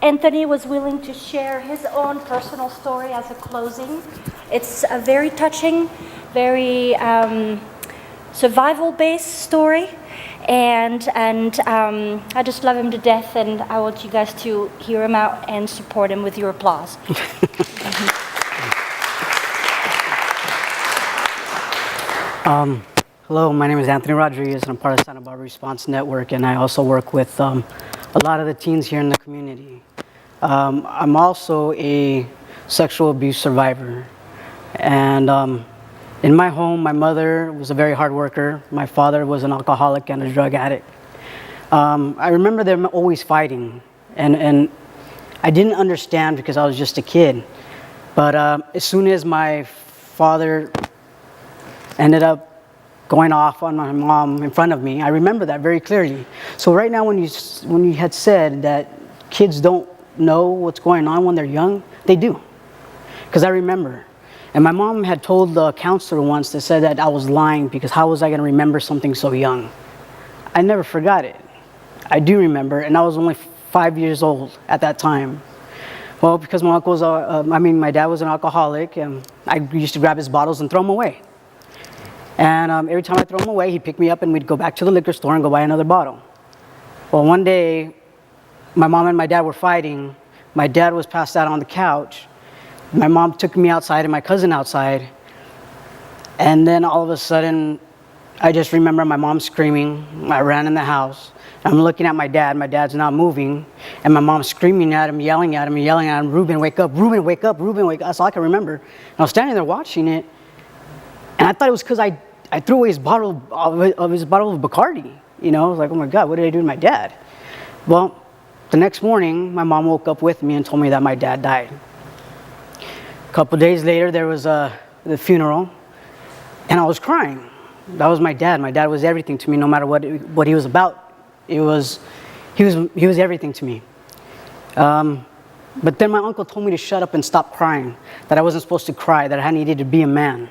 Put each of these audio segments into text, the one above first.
Anthony was willing to share his own personal story as a closing. It's a very touching, very survival-based story, and I just love him to death, and I want you guys to hear him out and support him with your applause. Hello, my name is Anthony Rodriguez, and I'm part of the Santa Barbara Response Network, and I also work with a lot of the teens here in the community. I'm also a sexual abuse survivor, and in my home, my mother was a very hard worker. My father was an alcoholic and a drug addict. I remember them always fighting, and I didn't understand because I was just a kid. But as soon as my father ended up going off on my mom in front of me, I remember that very clearly. So right now, when you had said that kids don't know what's going on when they're young, they do, because I remember. And my mom had told the counselor once that said that I was lying because how was I going to remember something so young? I never forgot it. I do remember, and I was only 5 years old at that time. Well, because my dad was an alcoholic, and I used to grab his bottles and throw them away. And every time I throw them away, he'd pick me up and we'd go back to the liquor store and go buy another bottle. Well, one day, my mom and my dad were fighting. My dad was passed out on the couch. My mom took me outside and my cousin outside. And then all of a sudden, I just remember my mom screaming. I ran in the house. I'm looking at my dad. My dad's not moving. And my mom's screaming at him, yelling at him, Ruben, wake up, Ruben, wake up, Ruben, wake up. That's all I can remember. And I was standing there watching it. And I thought it was because I threw away his bottle of Bacardi. You know, I was like, oh my God, what did I do to my dad? Well, the next morning, my mom woke up with me and told me that my dad died. A couple days later, there was the funeral, and I was crying. That was my dad. My dad was everything to me, no matter what he was about. He was everything to me. But then my uncle told me to shut up and stop crying, that I wasn't supposed to cry, that I needed to be a man.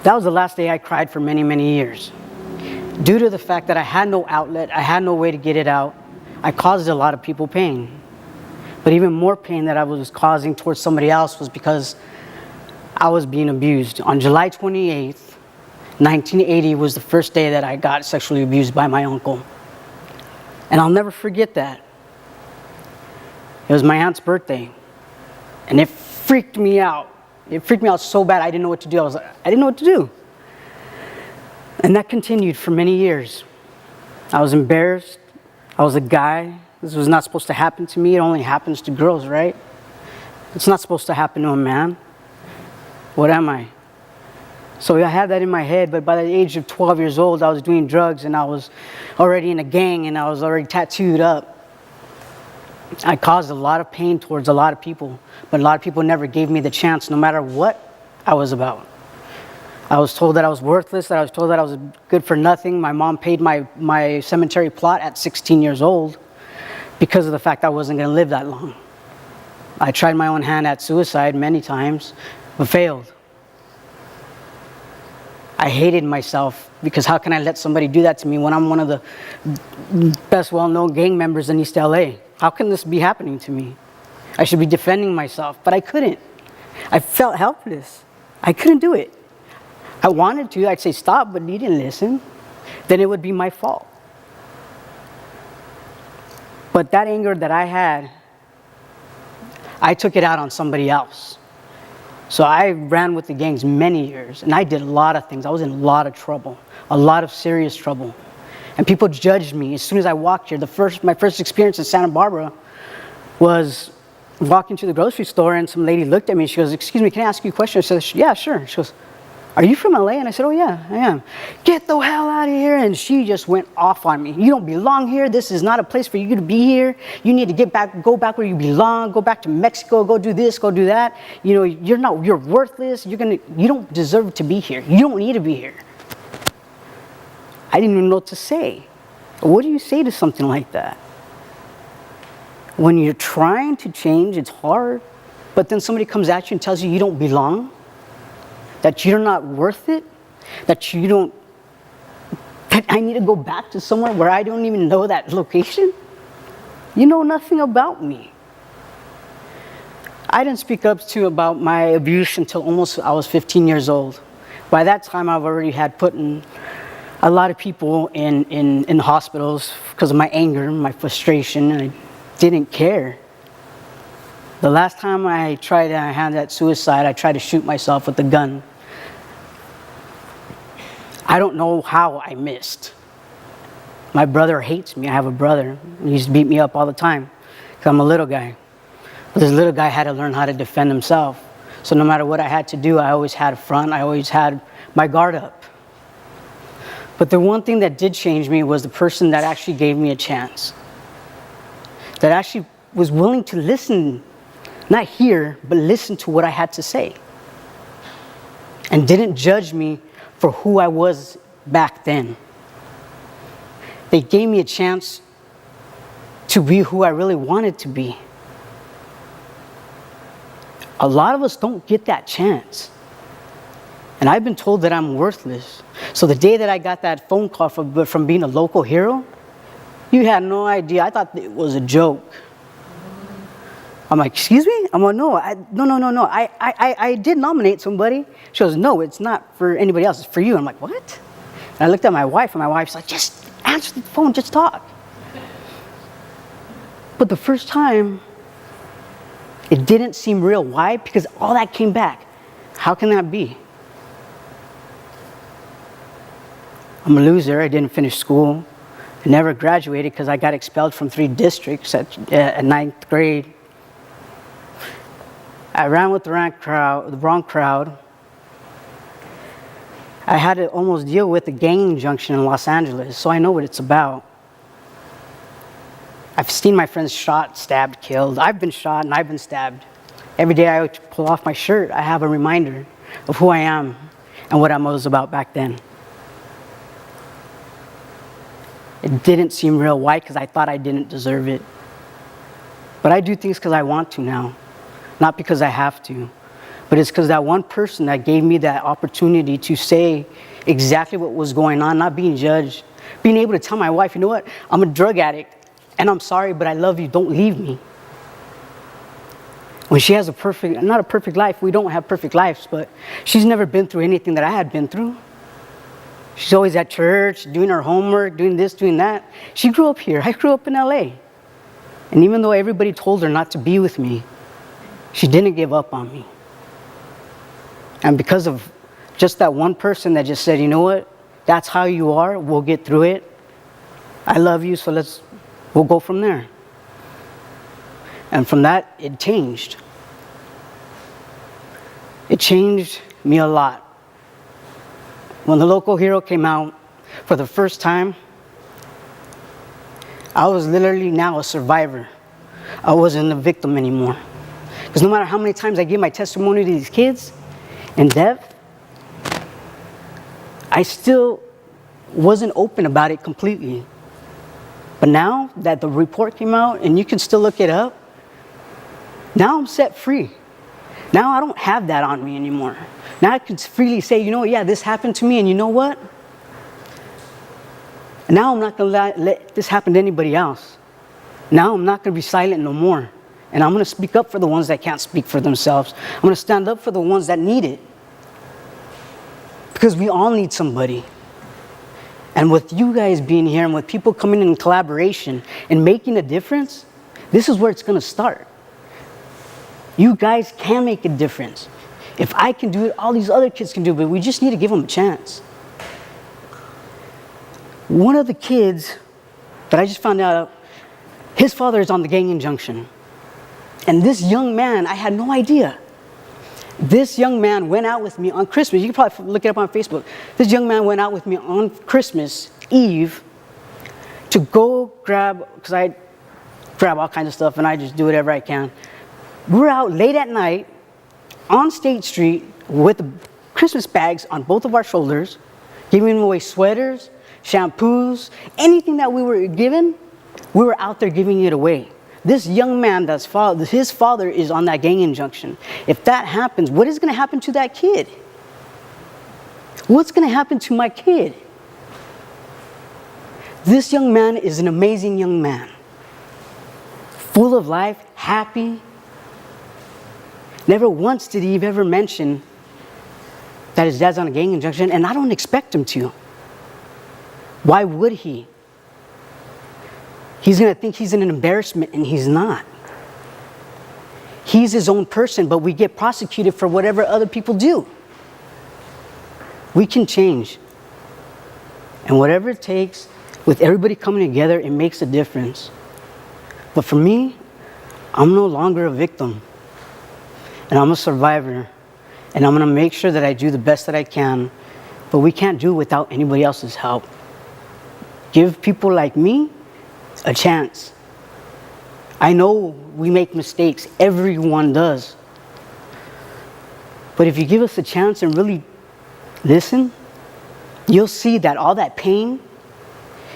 That was the last day I cried for many, many years. Due to the fact that I had no outlet, I had no way to get it out, I caused a lot of people pain. But even more pain that I was causing towards somebody else was because I was being abused. On July 28th, 1980 was the first day that I got sexually abused by my uncle. And I'll never forget that. It was my aunt's birthday, and it freaked me out. It freaked me out so bad I didn't know what to do. I didn't know what to do. And that continued for many years. I was embarrassed. I was a guy. This was not supposed to happen to me. It only happens to girls, right? It's not supposed to happen to a man. What am I? So I had that in my head, but by the age of 12 years old, I was doing drugs, and I was already in a gang, and I was already tattooed up. I caused a lot of pain towards a lot of people, but a lot of people never gave me the chance, no matter what I was about. I was told that I was worthless, that I was told that I was good for nothing. My mom paid my cemetery plot at 16 years old because of the fact I wasn't going to live that long. I tried my own hand at suicide many times, but failed. I hated myself because how can I let somebody do that to me when I'm one of the best well-known gang members in East LA? How can this be happening to me? I should be defending myself, but I couldn't. I felt helpless. I couldn't do it. I wanted to. I'd say stop, but he didn't listen. Then it would be my fault. But that anger that I had, I took it out on somebody else. So I ran with the gangs many years, and I did a lot of things. I was in a lot of trouble, a lot of serious trouble. And people judged me. As soon as I walked here, my first experience in Santa Barbara was walking to the grocery store, and some lady looked at me. She goes, "Excuse me, can I ask you a question?" I said, "Yeah, sure." She goes, "Are you from LA?" And I said, "Oh yeah, I am." "Get the hell out of here." And she just went off on me. "You don't belong here. This is not a place for you to be here. You need to go back where you belong. Go back to Mexico. Go do this, go do that. You know, you're worthless. You don't deserve to be here. You don't need to be here." I didn't even know what to say. What do you say to something like that? When you're trying to change, it's hard. But then somebody comes at you and tells you you don't belong, that you're not worth it, that I need to go back to somewhere where I don't even know that location. You know nothing about me. I didn't speak up to about my abuse until almost I was 15 years old. By that time, I've already had put in a lot of people in hospitals because of my anger, my frustration, and I didn't care. The last time I had that suicide, I tried to shoot myself with a gun. I don't know how I missed. My brother hates me. I have a brother. He used to beat me up all the time because I'm a little guy. But this little guy had to learn how to defend himself. So no matter what I had to do, I always had a front. I always had my guard up. But the one thing that did change me was the person that actually gave me a chance. That actually was willing to listen, not hear, but listen to what I had to say. And didn't judge me for who I was back then. They gave me a chance to be who I really wanted to be. A lot of us don't get that chance. And I've been told that I'm worthless. So the day that I got that phone call from being a local hero, you had no idea. I thought it was a joke. I'm like, excuse me? I'm like, no. I did nominate somebody. She goes, no, it's not for anybody else. It's for you. I'm like, what? And I looked at my wife, and my wife's like, just answer the phone, just talk. But the first time, it didn't seem real. Why? Because all that came back. How can that be? I'm a loser. I didn't finish school. I never graduated because I got expelled from 3 districts at 9th grade. I ran with the wrong crowd. I had to almost deal with a gang injunction in Los Angeles, so I know what it's about. I've seen my friends shot, stabbed, killed. I've been shot and I've been stabbed. Every day I pull off my shirt, I have a reminder of who I am and what I was about back then. It didn't seem real. Why? Because I thought I didn't deserve it. But I do things because I want to now, not because I have to. But it's because that one person that gave me that opportunity to say exactly what was going on, not being judged, being able to tell my wife, you know what, I'm a drug addict, and I'm sorry, but I love you, don't leave me. When she has not a perfect life, we don't have perfect lives, but she's never been through anything that I had been through. She's always at church, doing her homework, doing this, doing that. She grew up here. I grew up in LA. And even though everybody told her not to be with me, she didn't give up on me. And because of just that one person that just said, you know what, that's how you are, we'll get through it. I love you, so we'll go from there. And from that, it changed. It changed me a lot. When the local hero came out for the first time, I was literally now a survivor. I wasn't a victim anymore. Because no matter how many times I give my testimony to these kids in depth, I still wasn't open about it completely. But now that the report came out, and you can still look it up, now I'm set free. Now I don't have that on me anymore. Now I can freely say, you know what, yeah, this happened to me, and you know what? Now I'm not going to let this happen to anybody else. Now I'm not going to be silent no more. And I'm going to speak up for the ones that can't speak for themselves. I'm going to stand up for the ones that need it. Because we all need somebody. And with you guys being here and with people coming in collaboration and making a difference, this is where it's going to start. You guys can make a difference. If I can do it, all these other kids can do it, but we just need to give them a chance. One of the kids that I just found out, his father is on the gang injunction. And this young man, I had no idea. This young man went out with me on Christmas. You can probably look it up on Facebook. This young man went out with me on Christmas Eve to go grab, because I grab all kinds of stuff and I just do whatever I can. We're out late at night on State Street with Christmas bags on both of our shoulders, giving away sweaters, shampoos, anything that we were given, we were out there giving it away. This young man, his father is on that gang injunction. If that happens, what is going to happen to that kid? What's going to happen to my kid? This young man is an amazing young man. full of life, happy. Never once did he ever mention that his dad's on a gang injunction, and I don't expect him to. Why would he? He's gonna think he's an embarrassment, and he's not. He's his own person, but we get prosecuted for whatever other people do. We can change. And whatever it takes, with everybody coming together, it makes a difference. But for me, I'm no longer a victim. And I'm a survivor. And I'm gonna make sure that I do the best that I can. But we can't do it without anybody else's help. Give people like me a chance. I know we make mistakes. Everyone does. But if you give us a chance and really listen, you'll see that all that pain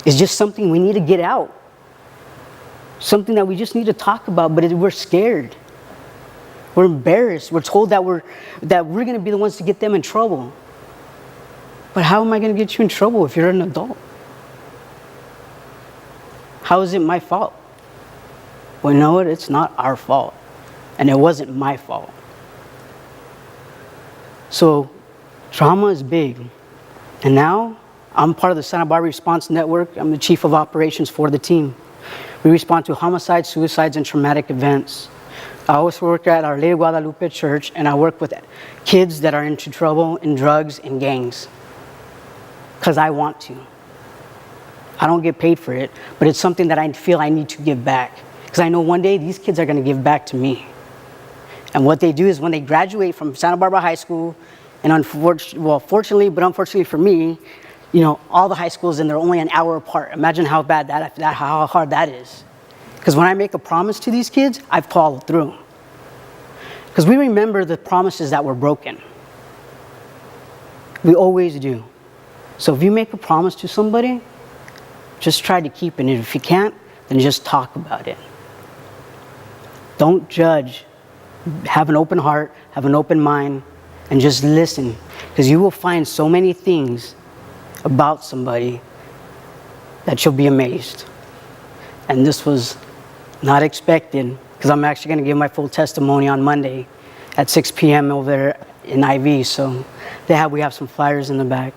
is just something we need to get out. Something that we just need to talk about, but we're scared. We're embarrassed. We're told that we're going to be the ones to get them in trouble. But how am I going to get you in trouble if you're an adult? How is it my fault? Well, you know what? It's not our fault. And it wasn't my fault. So, trauma is big. And now, I'm part of the Santa Barbara Response Network. I'm the chief of operations for the team. We respond to homicides, suicides, and traumatic events. I also work at Our Lady of Guadalupe Church, and I work with kids that are into trouble in drugs and gangs. Because I want to. I don't get paid for it, but it's something that I feel I need to give back. Because I know one day these kids are going to give back to me. And what they do is when they graduate from Santa Barbara High School, and fortunately, but unfortunately for me, you know, all the high schools and they're only an hour apart. Imagine how bad how hard that is. Because when I make a promise to these kids, I've followed through. Because we remember the promises that were broken. We always do. So if you make a promise to somebody, just try to keep it. And if you can't, then just talk about it. Don't judge. Have an open heart, have an open mind, and just listen. Because you will find so many things about somebody that you'll be amazed. And this was not expected, because I'm actually going to give my full testimony on Monday at 6 p.m. over there in IV. So we have some flyers in the back.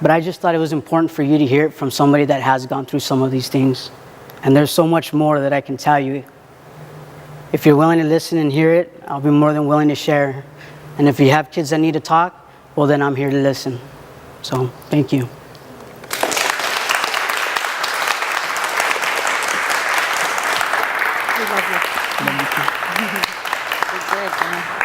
But I just thought it was important for you to hear it from somebody that has gone through some of these things. And there's so much more that I can tell you. If you're willing to listen and hear it, I'll be more than willing to share. And if you have kids that need to talk, well, then I'm here to listen. So, thank you. We love you. Good, man.